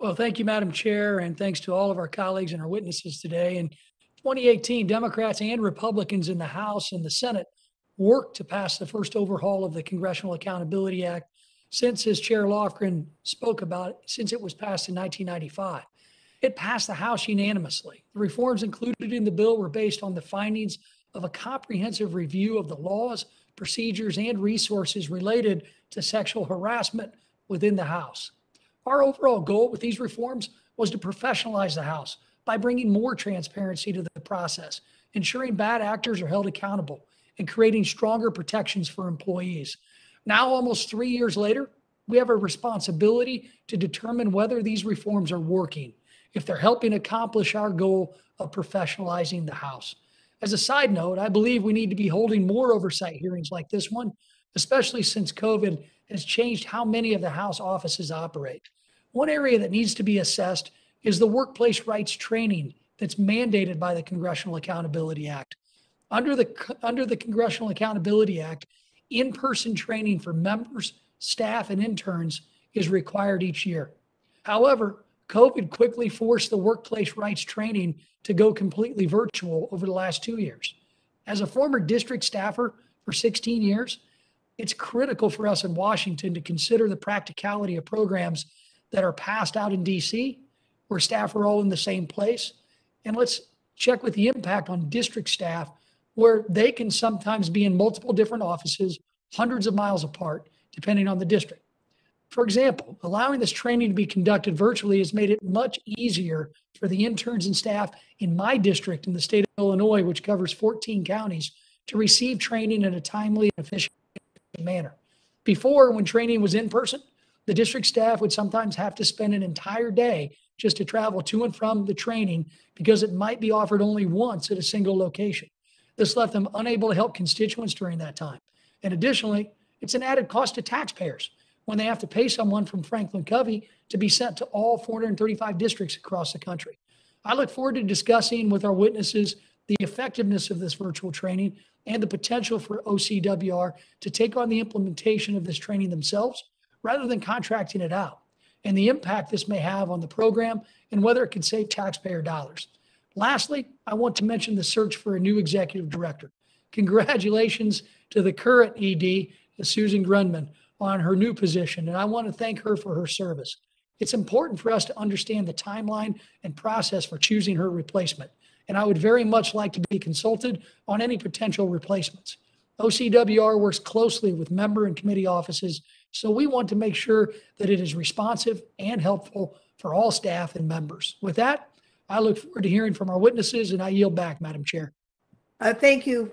Well, thank you, Madam Chair, and thanks to all of our colleagues and our witnesses today. In 2018, Democrats and Republicans in the House and the Senate worked to pass the first overhaul of the Congressional Accountability Act since, as Chair Lofgren spoke about, since it was passed in 1995. It passed the House unanimously. The reforms included in the bill were based on the findings of a comprehensive review of the laws, procedures, and resources related to sexual harassment within the House. Our overall goal with these reforms was to professionalize the House by bringing more transparency to the process, ensuring bad actors are held accountable, and creating stronger protections for employees. Now, almost 3 years later, we have a responsibility to determine whether these reforms are working, if they're helping accomplish our goal of professionalizing the House. As a side note, I believe we need to be holding more oversight hearings like this one, especially since COVID has changed how many of the House offices operate. One area that needs to be assessed is the workplace rights training that's mandated by the Congressional Accountability Act. Under the Congressional Accountability Act, in-person training for members, staff, and interns is required each year. However, COVID quickly forced the workplace rights training to go completely virtual over the last 2 years. As a former district staffer for 16 years, it's critical for us in Washington to consider the practicality of programs that are passed out in DC, where staff are all in the same place. And let's check with the impact on district staff, where they can sometimes be in multiple different offices, hundreds of miles apart, depending on the district. For example, allowing this training to be conducted virtually has made it much easier for the interns and staff in my district in the state of Illinois, which covers 14 counties, to receive training in a timely and efficient manner. Before, when training was in person, the district staff would sometimes have to spend an entire day just to travel to and from the training because it might be offered only once at a single location. This left them unable to help constituents during that time. And additionally, it's an added cost to taxpayers when they have to pay someone from Franklin Covey to be sent to all 435 districts across the country. I look forward to discussing with our witnesses the effectiveness of this virtual training and the potential for OCWR to take on the implementation of this training themselves rather than contracting it out, and the impact this may have on the program and whether it can save taxpayer dollars. Lastly, I want to mention the search for a new executive director. Congratulations to the current ED, Susan Grunman, on her new position, and I want to thank her for her service. It's important for us to understand the timeline and process for choosing her replacement, and I would very much like to be consulted on any potential replacements. OCWR works closely with member and committee offices, so we want to make sure that it is responsive and helpful for all staff and members. With that, I look forward to hearing from our witnesses, and I yield back, Madam Chair. Thank you,